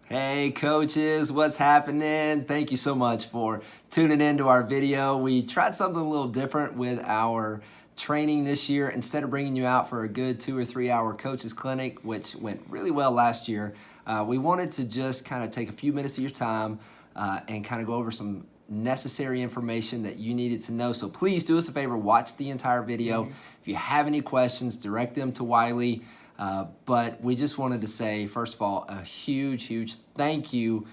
Hey coaches, what's happening? Thank you so much for tuning in to our video. We tried something a little different with our training this year. Instead of bringing you out for a good 2 or 3 hour coaches clinic, which went really well last year, we wanted to just kind of take a few minutes of your time and kind of go over some necessary information that you needed to know. So please do us a favor, watch the entire video. If you have any questions, direct them to Wiley. But we just wanted to say, first of all, a huge thank you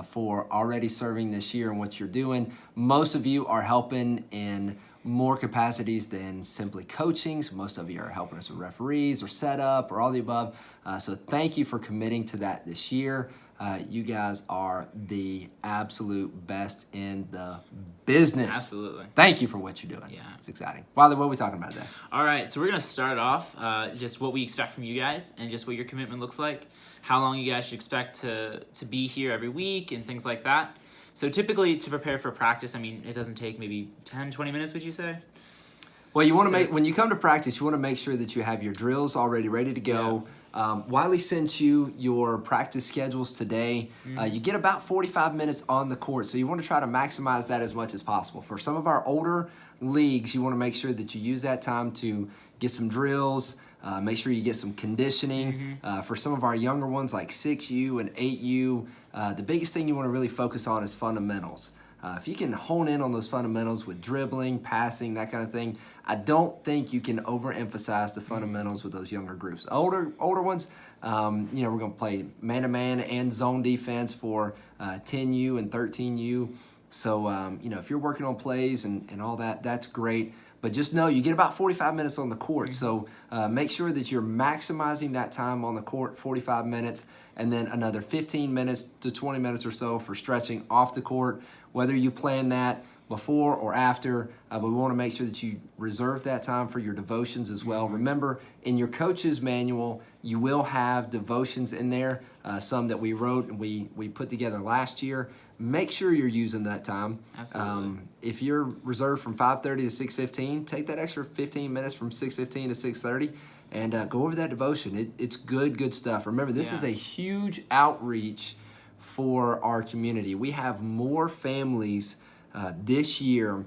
for already serving this year and what you're doing. Most of you are helping in more capacities than simply coaching. So most of you are helping us with referees or setup or all the above. So thank you for committing to that this year. You guys are the absolute best in the business. Absolutely. Thank you for what you're doing. Yeah. It's exciting. Wiley, what are we talking about today? All right, so we're going to start off just what we expect from you guys and just what your commitment looks like, how long you guys should expect to be here every week and things like that. So typically to prepare for practice, I mean, it doesn't take maybe 10, 20 minutes, would you say? Well, you want to when you come to practice, you want to make sure that you have your drills already ready to go. Yeah. Wiley sent you your practice schedules today. You get about 45 minutes on the court, so you want to try to maximize that as much as possible. For some of our older leagues, you want to make sure that you use that time to get some drills, make sure you get some conditioning. For some of our younger ones like 6U and 8U, the biggest thing you want to really focus on is fundamentals. If you can hone in on those fundamentals with dribbling, passing, that kind of thing, I don't think you can overemphasize the fundamentals with those younger groups. Older ones, we're going to play man-to-man and zone defense for 10U and 13U. So, if you're working on plays and all that, that's great. But just know you get about 45 minutes on the court. So make sure that you're maximizing that time on the court, 45 minutes, and then another 15 minutes to 20 minutes or so for stretching off the court, whether you plan that before or after. But we want to make sure that you reserve that time for your devotions as well. Remember, in your coach's manual, you will have devotions in there, some that we wrote and we put together last year. Make sure you're using that time. Absolutely. If you're reserved from 5:30 to 6:15, take that extra 15 minutes from 6:15 to 6:30 and go over that devotion. It's good stuff. Remember, this is a huge outreach for our community. We have more families this year.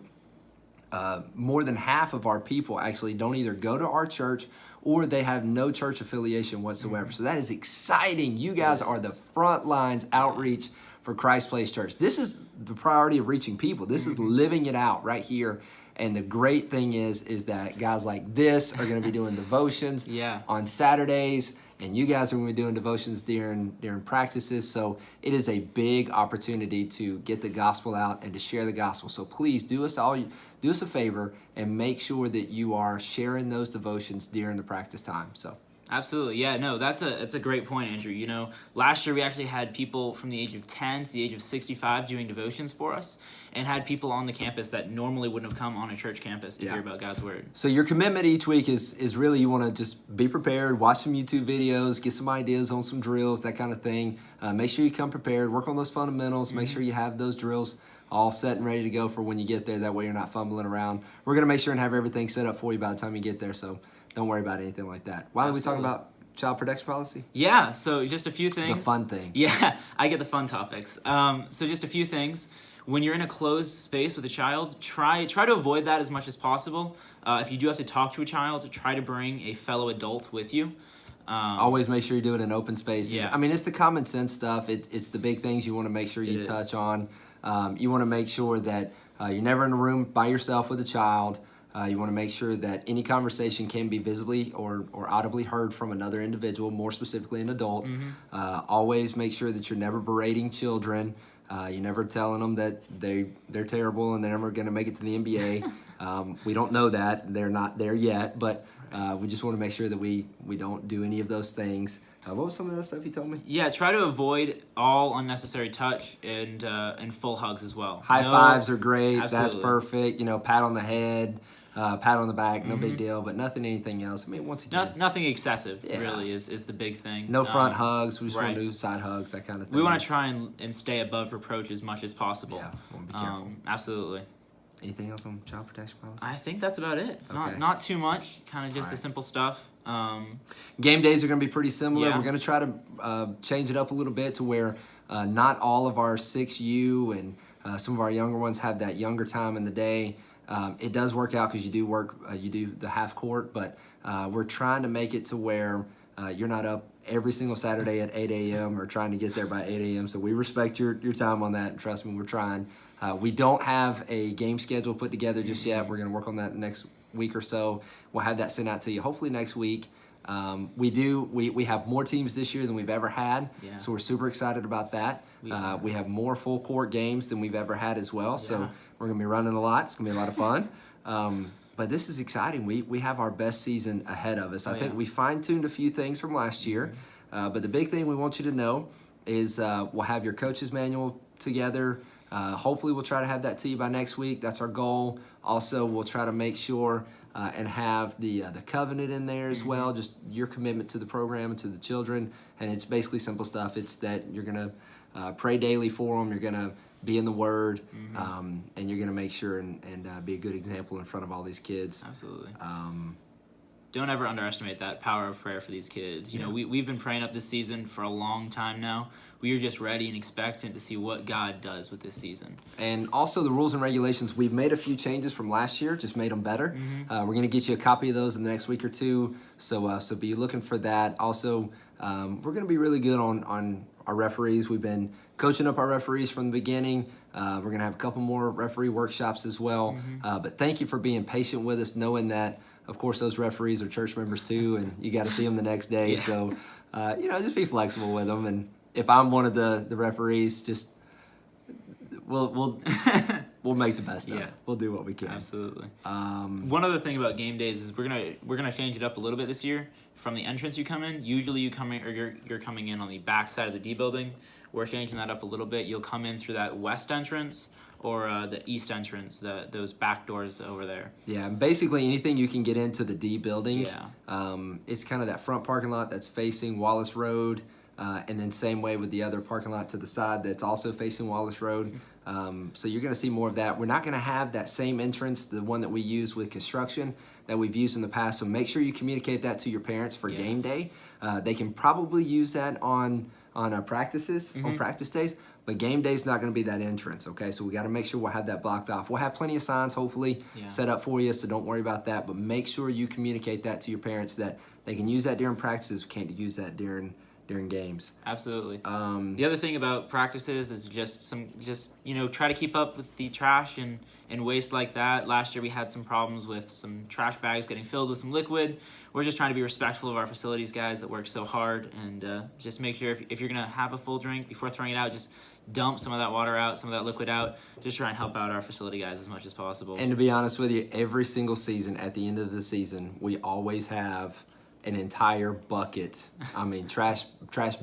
More than half of our people actually don't either go to our church or they have no church affiliation whatsoever. So that is exciting. You guys are the front lines outreach for Christ Place Church. This is the priority of reaching people. This is living it out right here. And the great thing is that guys like this are going to be doing devotions on Saturdays, and you guys are going to be doing devotions during practices. So it is a big opportunity to get the gospel out and to share the gospel. So please do us a favor and make sure that you are sharing those devotions during the practice time. So. Absolutely. Yeah, no, that's a great point, Andrew. Last year we actually had people from the age of 10 to the age of 65 doing devotions for us and had people on the campus that normally wouldn't have come on a church campus to hear about God's word. So your commitment each week is really you want to just be prepared, watch some YouTube videos, get some ideas on some drills, that kind of thing. Make sure you come prepared, work on those fundamentals, make sure you have those drills all set and ready to go for when you get there. That way you're not fumbling around. We're going to make sure and have everything set up for you by the time you get there. So don't worry about anything like that. Why are we talking about child protection policy? Yeah, so just a few things. The fun thing. Yeah, I get the fun topics. So just a few things. When you're in a closed space with a child, try to avoid that as much as possible. If you do have to talk to a child, try to bring a fellow adult with you. Always make sure you do it in open spaces. Yeah. I mean, it's the common sense stuff. It's the big things you want to make sure you touch on. You want to make sure that you're never in a room by yourself with a child. You want to make sure that any conversation can be visibly or audibly heard from another individual, more specifically an adult. Always make sure that you're never berating children. You're never telling them that they're terrible and they're never going to make it to the NBA. We don't know that. They're not there yet, but we just want to make sure that we don't do any of those things. What was some of that stuff you told me? Yeah, try to avoid all unnecessary touch and full hugs as well. High fives are great. Absolutely. That's perfect. Pat on the head. Pat on the back, no big deal, but anything else. I mean, once again, nothing excessive really is the big thing. No front hugs. We just want to do side hugs, that kind of thing. We want to try and stay above reproach as much as possible. Yeah, want to be careful. Absolutely. Anything else on child protection policy? I think that's about it. It's not too much, kind of just the simple stuff. Game days are going to be pretty similar. Yeah. We're going to try to change it up a little bit to where not all of our 6U and some of our younger ones have that younger time in the day. It does work out because you do work, you do the half court, but we're trying to make it to where you're not up every single Saturday at 8 a.m. or trying to get there by 8 a.m. So we respect your time on that. And trust me, we're trying. We don't have a game schedule put together just yet. We're going to work on that next week or so. We'll have that sent out to you hopefully next week. We have more teams this year than we've ever had, Yeah. so we're super excited about that. We have more full court games than we've ever had as well, so Yeah. we're going to be running a lot. It's going to be a lot of fun. But this is exciting. We have our best season ahead of us. I think yeah. we fine-tuned a few things from last year, but the big thing we want you to know is we'll have your coach's manual together. Hopefully we'll try to have that to you by next week. That's our goal. Also, we'll try to make sure and have the covenant in there as well, just your commitment to the program and to the children. And it's basically simple stuff. It's that you're going to pray daily for them. You're going to be in the Word, and you're going to make sure and be a good example in front of all these kids. Absolutely. Don't ever underestimate that power of prayer for these kids. You know, we've been praying up this season for a long time now. We are just ready and expectant to see what God does with this season. And also the rules and regulations, we've made a few changes from last year, just made them better. We're going to get you a copy of those in the next week or two, so be looking for that. Also, we're going to be really good on our referees. We've been coaching up our referees from the beginning. We're going to have a couple more referee workshops as well. But thank you for being patient with us, knowing that, of course, those referees are church members too, and you got to see them the next day. Yeah. So, just be flexible with them. And if I'm one of the referees, just we'll make the best of it. We'll do what we can. Absolutely. One other thing about game days is we're gonna change it up a little bit this year. From the entrance you come in, usually you come in, or you're coming in on the back side of the D building. We're changing that up a little bit. You'll come in through that west entrance or the east entrance, those back doors over there. Yeah, basically anything you can get into the D building. Yeah. It's kind of that front parking lot that's facing Wallace Road, and then same way with the other parking lot to the side that's also facing Wallace Road. So you're going to see more of that. We're not going to have that same entrance, the one that we use with construction that we've used in the past. So make sure you communicate that to your parents for game day. They can probably use that on practices, on practice days. But game day's not going to be that entrance, okay? So we got to make sure we'll have that blocked off. We'll have plenty of signs, hopefully, set up for you, so don't worry about that. But make sure you communicate that to your parents that they can use that during practices, can't use that during games. Absolutely. The other thing about practices is just try to keep up with the trash and waste like that. Last year we had some problems with some trash bags getting filled with some liquid. We're just trying to be respectful of our facilities guys that work so hard, and just make sure if you're gonna have a full drink, before throwing it out, just dump some of that water out, some of that liquid out. Just try and help out our facility guys as much as possible. And to be honest with you, every single season, at the end of the season, we always have an entire bucket, trash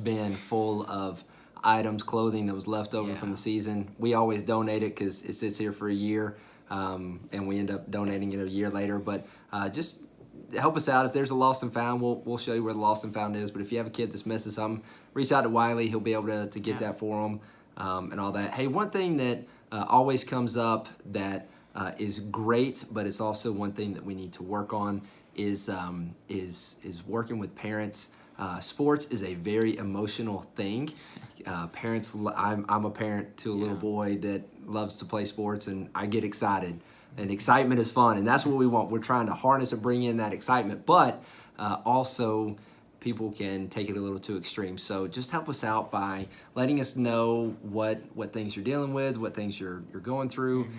bin full of items, clothing that was left over from the season. We always donate it because it sits here for a year, and we end up donating it a year later. But just help us out. If there's a lost and found, we'll show you where the lost and found is. But if you have a kid that's missing something, reach out to Wiley. He'll be able to get that for them, and all that. Hey, one thing that always comes up that is great, but it's also one thing that we need to work on is working with parents. Sports is a very emotional thing. Parents, I'm a parent to a little boy that loves to play sports, and I get excited. And excitement is fun, and that's what we want. We're trying to harness and bring in that excitement, but also people can take it a little too extreme. So just help us out by letting us know what things you're dealing with, what things you're going through.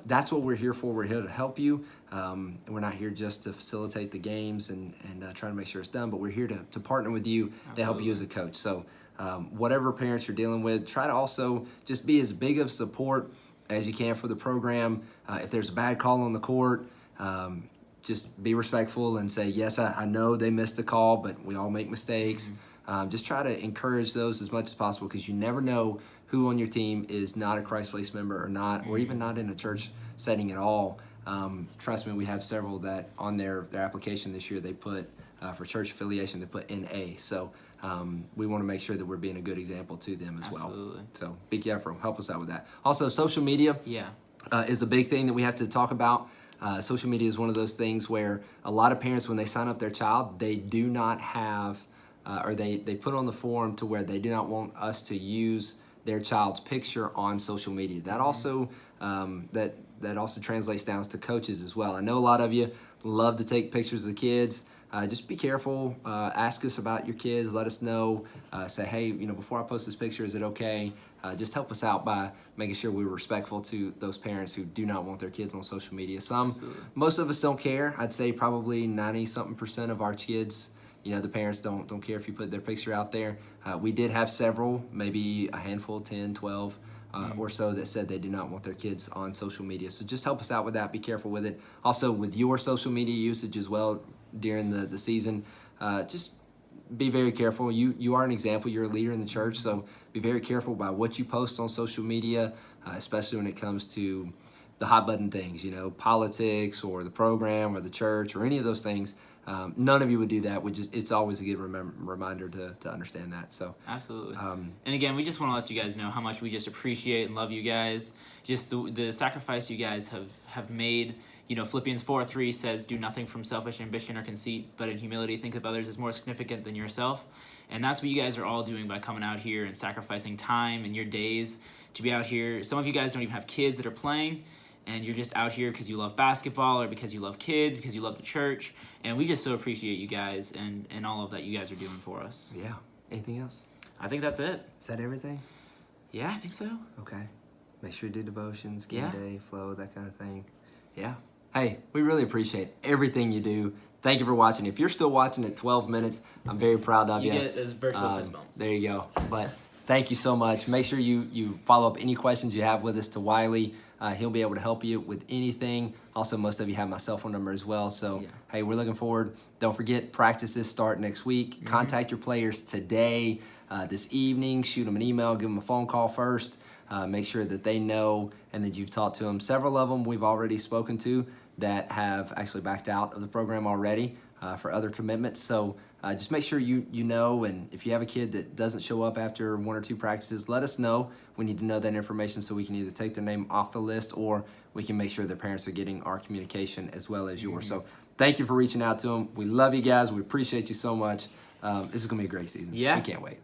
That's what we're here for. We're here to help you. And we're not here just to facilitate the games and try to make sure it's done, but we're here to partner with you to help you as a coach. So whatever parents you're dealing with, try to also just be as big of support as you can for the program. If there's a bad call on the court, just be respectful and say, yes, I know they missed a call, but we all make mistakes. Just try to encourage those as much as possible, because you never know who on your team is not a Christ Place member or not, or even not in a church setting at all. Trust me, we have several that on their application this year they put for church affiliation, they put NA. So we want to make sure that we're being a good example to them as well. So be careful. Help us out with that. Also, social media is a big thing that we have to talk about. Social media is one of those things where a lot of parents, when they sign up their child, they do not have, or they put on the form to where they do not want us to use their child's picture on social media. That also that also translates down to coaches as well. I know a lot of you love to take pictures of the kids. Just be careful. Ask us about your kids. Let us know. Say, hey, you know, before I post this picture, is it okay? Just help us out by making sure we're respectful to those parents who do not want their kids on social media. Most of us don't care. I'd say probably 90-something% of our kids, you know, the parents don't care if you put their picture out there. We did have several, maybe a handful, 10, 12 or so, that said they do not want their kids on social media. So just help us out with that. Be careful with it. Also with your social media usage as well during the season, just be very careful. You are an example. You're a leader in the church, so be very careful about what you post on social media, especially when it comes to the hot button things, you know, politics or the program or the church or any of those things. None of you would do that. It's always a good reminder to understand that. So absolutely. And again, we just want to let you guys know how much we just appreciate and love you guys. Just the sacrifice you guys have made. You know, Philippians 4:3 says, "Do nothing from selfish ambition or conceit, but in humility think of others as more significant than yourself." And that's what you guys are all doing by coming out here and sacrificing time and your days to be out here. Some of you guys don't even have kids that are playing, and you're just out here because you love basketball or because you love kids, because you love the church. And we just so appreciate you guys and all of that you guys are doing for us. Yeah. Anything else? I think that's it. Is that everything? Yeah, I think so. Okay. Make sure you do devotions, game Yeah. day, flow, that kind of thing. Yeah. Hey, we really appreciate everything you do. Thank you for watching. If you're still watching at 12 minutes, I'm very proud of you. You get those virtual fist bumps. There you go. But thank you so much. Make sure you follow up any questions you have with us to Wiley. He'll be able to help you with anything. Also, most of you have my cell phone number as well. So, hey, we're looking forward. Don't forget, practices start next week. Contact your players today, this evening. Shoot them an email. Give them a phone call first. Make sure that they know and that you've talked to them. Several of them we've already spoken to that have actually backed out of the program already for other commitments. So just make sure you know, and if you have a kid that doesn't show up after 1 or 2 practices, let us know. We need to know that information so we can either take their name off the list or we can make sure their parents are getting our communication as well as yours. So thank you for reaching out to them. We love you guys. We appreciate you so much. This is going to be a great season. Yeah. We can't wait.